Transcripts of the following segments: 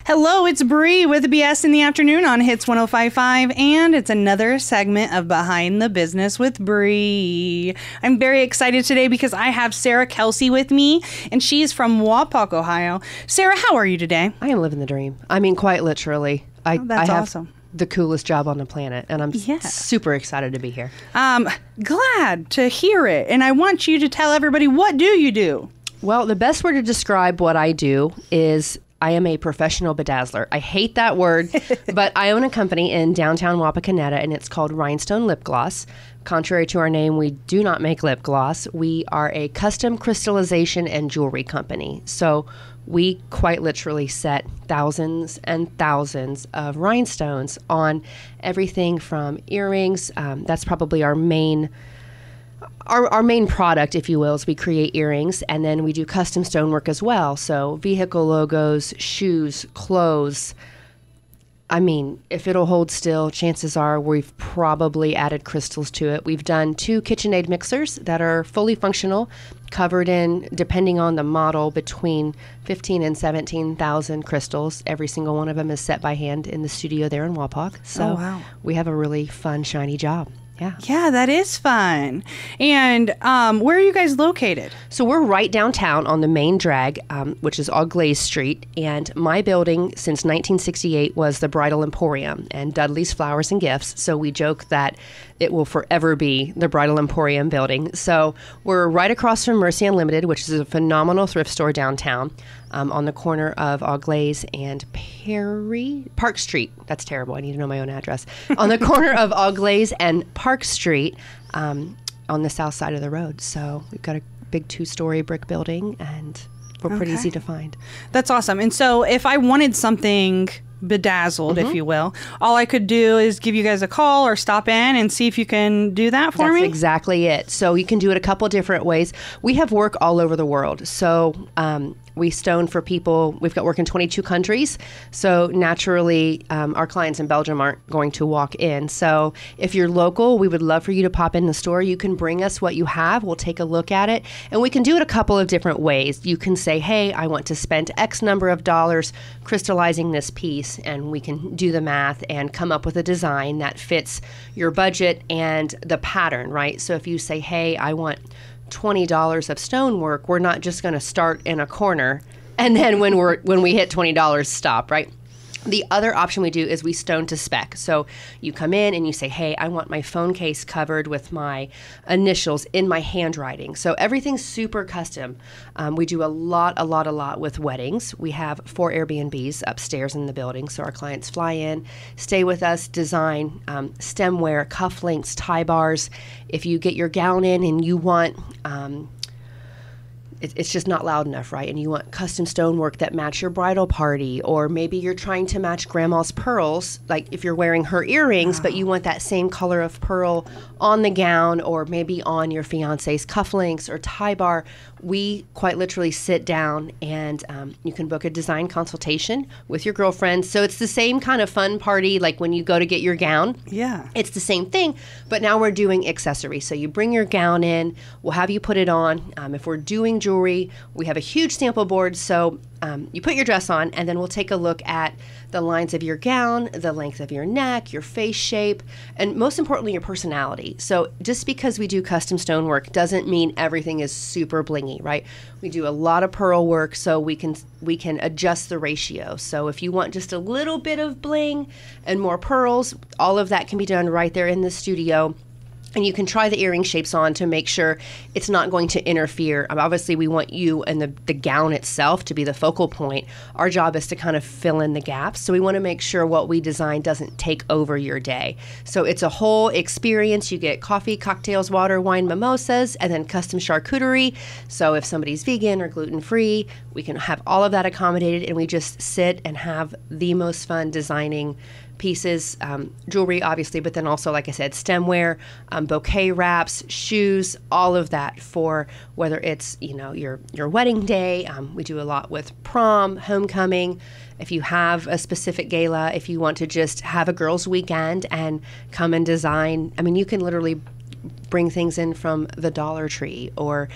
Hello, it's Bree with BS in the Afternoon on Hits 105.5, and it's another segment of Behind the Business with Bree. I'm very excited today because I have Sarah Kelsey with me, and she's from Wapak, Ohio. Sarah, how are you today? I am living the dream. I mean, quite literally. That's I have awesome. The coolest job on the planet, and I'm super excited to be here. Glad to hear it, and I want you to tell everybody, what do you do? Well, the best word to describe what I do is I am a professional bedazzler. I hate that word, but I own a company in downtown Wapakoneta, and it's called Rhinestone Lip Gloss. Contrary to our name, we do not make lip gloss. We are a custom crystallization and jewelry company. So we quite literally set thousands and thousands of rhinestones on everything from earrings. That's probably our main product, if you will, is we create earrings, and then we do custom stonework as well. So vehicle logos, shoes, clothes. I mean, if it'll hold still, chances are we've probably added crystals to it. We've done 2 KitchenAid mixers that are fully functional, covered in, depending on the model, between 15 and 17,000 crystals. Every single one of them is set by hand in the studio there in Wapak. So we have a really fun, shiny job. Yeah, that is fun. And where are you guys located? So we're right downtown on the main drag, which is Auglaize Street. And my building since 1968 was the Bridal Emporium and Dudley's Flowers and Gifts. So we joke that it will forever be the Bridal Emporium building. So we're right across from Mercy Unlimited, which is a phenomenal thrift store downtown, on the corner of Auglaize and Park Street. That's terrible. I need to know my own address. On the corner of Auglaize and Park Street, on the south side of the road. So we've got a big 2-story brick building, and we're pretty easy to find. That's awesome. And so if I wanted something bedazzled, if you will, all I could do is give you guys a call or stop in and see if you can do that for me? That's exactly it. So you can do it a couple different ways. We have work all over the world. So we stone for people. We've got work in 22 countries. So naturally, our clients in Belgium aren't going to walk in. So if you're local, we would love for you to pop in the store. You can bring us what you have. We'll take a look at it. And we can do it a couple of different ways. You can say, hey, I want to spend X number of dollars crystallizing this piece. And we can do the math and come up with a design that fits your budget and the pattern, right? So if you say, hey, I want $20 of stonework, we're not just going to start in a corner and then when we hit $20 stop, right? The other option we do is we stone to spec. So you come in and you say, hey, I want my phone case covered with my initials in my handwriting. So everything's super custom. We do a lot with weddings. We have 4 Airbnbs upstairs in the building. So our clients fly in, stay with us, design stemware, cufflinks, tie bars. If you get your gown in and you want it's just not loud enough, right? And you want custom stonework that match your bridal party, or maybe you're trying to match grandma's pearls, like if you're wearing her earrings, but you want that same color of pearl on the gown, or maybe on your fiance's cufflinks or tie bar. We quite literally sit down and you can book a design consultation with your girlfriend. So it's the same kind of fun party like when you go to get your gown. Yeah. It's the same thing, but now we're doing accessories. So you bring your gown in, we'll have you put it on. If we're doing jewelry, we have a huge sample board. So you put your dress on, and then we'll take a look at the lines of your gown, the length of your neck, your face shape, and most importantly, your personality. So just because we do custom stonework doesn't mean everything is super blingy, right? We do a lot of pearl work, so we can adjust the ratio. So if you want just a little bit of bling and more pearls, all of that can be done right there in the studio. And you can try the earring shapes on to make sure it's not going to interfere. Obviously, we want you and the gown itself to be the focal point. Our job is to kind of fill in the gaps. So we want to make sure what we design doesn't take over your day. So it's a whole experience. You get coffee, cocktails, water, wine, mimosas, and then custom charcuterie. So if somebody's vegan or gluten-free, we can have all of that accommodated, and we just sit and have the most fun designing pieces, jewelry, obviously, but then also, like I said, stemware, bouquet wraps, shoes, all of that for whether it's, your wedding day. We do a lot with prom, homecoming. If you have a specific gala, if you want to just have a girls' weekend and come and design, you can literally bring things in from the Dollar Tree, or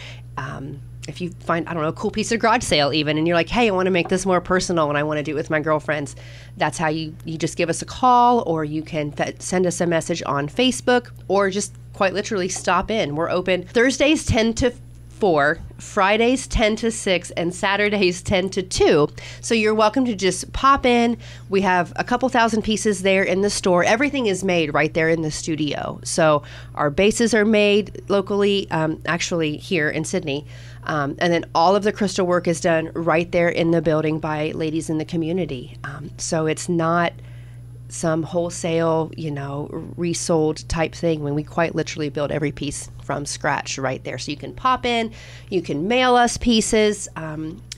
if you find, I don't know, a cool piece of garage sale even, and you're like, hey, I want to make this more personal and I want to do it with my girlfriends, that's how you just give us a call, or you can send us a message on Facebook, or just quite literally stop in. We're open Thursdays 10 to 4, Fridays 10 to 6, and Saturdays 10 to 2. So you're welcome to just pop in. We have a couple thousand pieces there in the store. Everything is made right there in the studio. So our bases are made locally, actually here in Sydney. And then all of the crystal work is done right there in the building by ladies in the community. So it's not some wholesale, resold type thing, when we quite literally build every piece from scratch right there. So you can pop in, you can mail us pieces,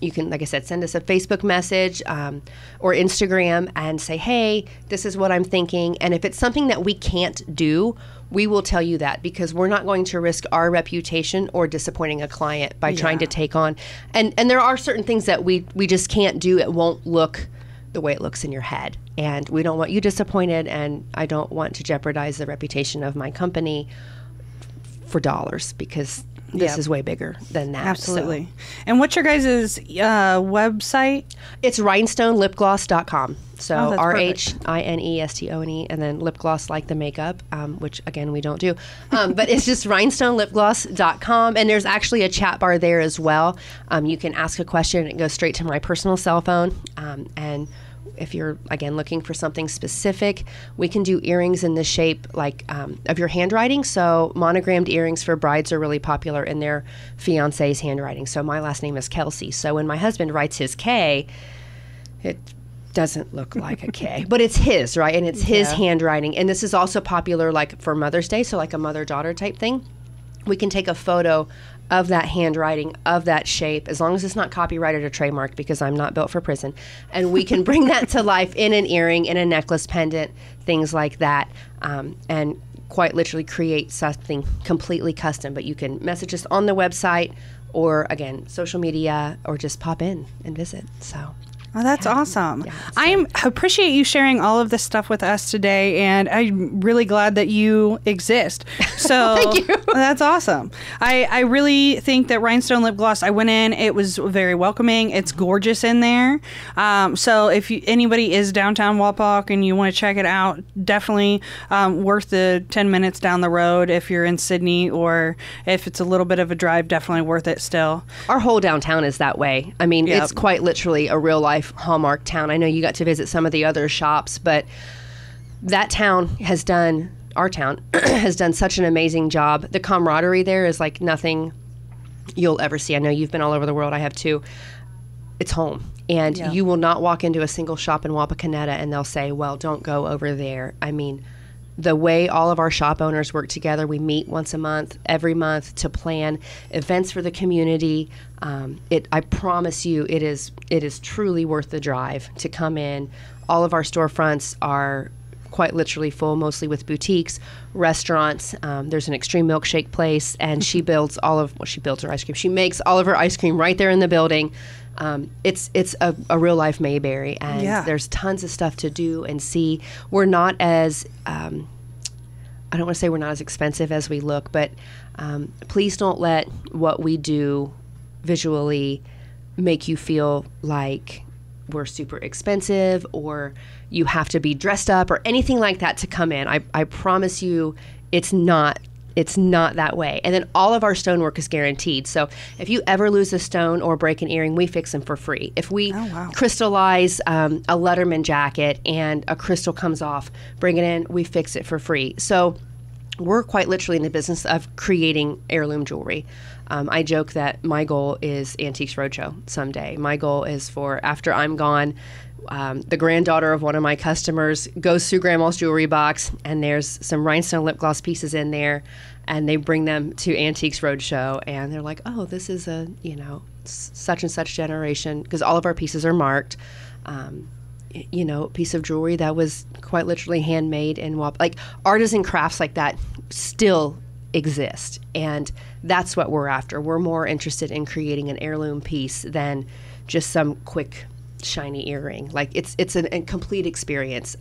you can, like I said, send us a Facebook message or Instagram and say, hey, this is what I'm thinking. And if it's something that we can't do, we will tell you that, because we're not going to risk our reputation or disappointing a client by trying to take on. And there are certain things that we just can't do. It won't look the way it looks in your head. And we don't want you disappointed, and I don't want to jeopardize the reputation of my company for dollars, because this is way bigger than that. Absolutely. So. And what's your guys' website? It's rhinestonelipgloss.com. So RHINESTONE, and then lip gloss like the makeup, which again we don't do. But it's just rhinestonelipgloss.com, and there's actually a chat bar there as well. You can ask a question, and it goes straight to my personal cell phone. And if you're, again, looking for something specific, we can do earrings in the shape like of your handwriting. So monogrammed earrings for brides are really popular in their fiance's handwriting. So my last name is Kelsey. So when my husband writes his K, it doesn't look like a K, but it's his, right? And it's his handwriting. And this is also popular like for Mother's Day, so like a mother-daughter type thing. We can take a photo of that handwriting, of that shape, as long as it's not copyrighted or trademarked, because I'm not built for prison. And we can bring that to life in an earring, in a necklace, pendant, things like that, and quite literally create something completely custom. But you can message us on the website, or again, social media, or just pop in and visit. So. Oh, that's awesome. Yeah, I appreciate you sharing all of this stuff with us today, and I'm really glad that you exist. So thank you. That's awesome. I really think that Rhinestone Lip Gloss, I went in, it was very welcoming. It's gorgeous in there. So if anybody is downtown Wapak and you want to check it out, definitely worth the 10 minutes down the road if you're in Sydney, or if it's a little bit of a drive, definitely worth it still. Our whole downtown is that way. I mean, it's quite literally a real life Hallmark town. I know you got to visit some of the other shops, but that town has done, our town has done such an amazing job. The camaraderie there is like nothing you'll ever see. I know you've been all over the world. I have too. It's home. And you will not walk into a single shop in Wapakoneta and they'll say, well, don't go over there. I mean, the way all of our shop owners work together, we meet once a month, every month, to plan events for the community. I promise you, it is truly worth the drive to come in. All of our storefronts are quite literally full, mostly with boutiques, restaurants. There's an extreme milkshake place, and she builds she builds her ice cream. She makes all of her ice cream right there in the building. It's a real life Mayberry, and there's tons of stuff to do and see. We're not as I don't want to say we're not as expensive as we look, but please don't let what we do visually make you feel like we're super expensive or you have to be dressed up or anything like that to come in. I promise you it's not that way. And then all of our stonework is guaranteed. So if you ever lose a stone or break an earring, we fix them for free. If we crystallize a Letterman jacket and a crystal comes off, bring it in, we fix it for free. So we're quite literally in the business of creating heirloom jewelry. I joke that my goal is Antiques Roadshow someday. My goal is for after I'm gone, the granddaughter of one of my customers goes through Grandma's jewelry box, and there's some rhinestone lip gloss pieces in there, and they bring them to Antiques Roadshow, and they're like, oh, this is a, such and such generation, because all of our pieces are marked, piece of jewelry that was quite literally handmade and like artisan crafts like that still exist, and that's what we're after. We're more interested in creating an heirloom piece than just some quick shiny earring. Like it's a complete experience.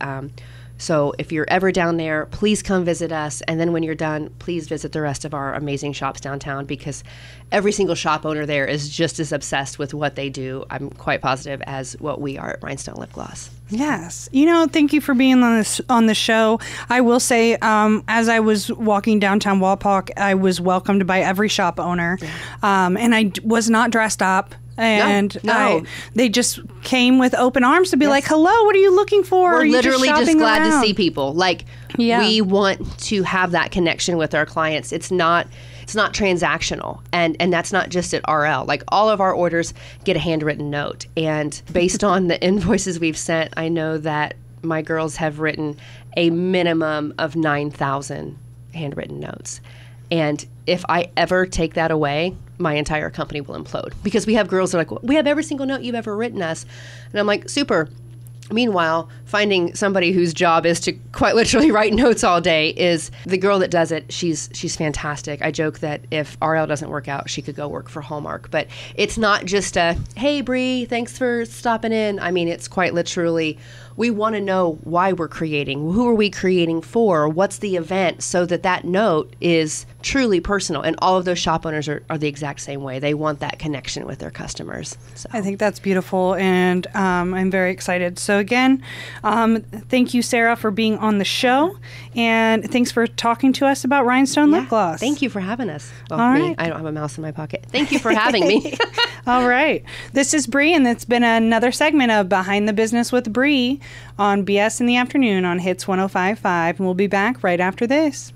So if you're ever down there, please come visit us. And then when you're done, please visit the rest of our amazing shops downtown, because every single shop owner there is just as obsessed with what they do, I'm quite positive, as what we are at Rhinestone Lip Gloss. Yes. Thank you for being on the show. I will say, as I was walking downtown Walpock, I was welcomed by every shop owner. Yeah. And I was not dressed up. And no. They just came with open arms to be like, hello, what are you looking for? We're literally just glad around? to see people. Like, we want to have that connection with our clients. It's not transactional. And that's not just at RL. Like, all of our orders get a handwritten note. And based on the invoices we've sent, I know that my girls have written a minimum of 9,000 handwritten notes. And if I ever take that away, my entire company will implode, because we have girls that are like, we have every single note you've ever written us. And I'm like, super. Meanwhile, finding somebody whose job is to quite literally write notes all day is the girl that does it. She's fantastic. I joke that if RL doesn't work out, she could go work for Hallmark. But it's not just a, hey, Bree, thanks for stopping in. I mean, it's quite literally, we want to know why we're creating. Who are we creating for? What's the event? So that note is truly personal. And all of those shop owners are the exact same way. They want that connection with their customers. So. I think that's beautiful, and I'm very excited. So again, thank you, Sarah, for being on the show, and thanks for talking to us about Rhinestone Lip Gloss. Thank you for having us. Well, all me, right. I don't have a mouse in my pocket. Thank you for having me. All right. This is Bree, and it's been another segment of Behind the Business with Bree on BS in the Afternoon on Hits 105.5, and we'll be back right after this.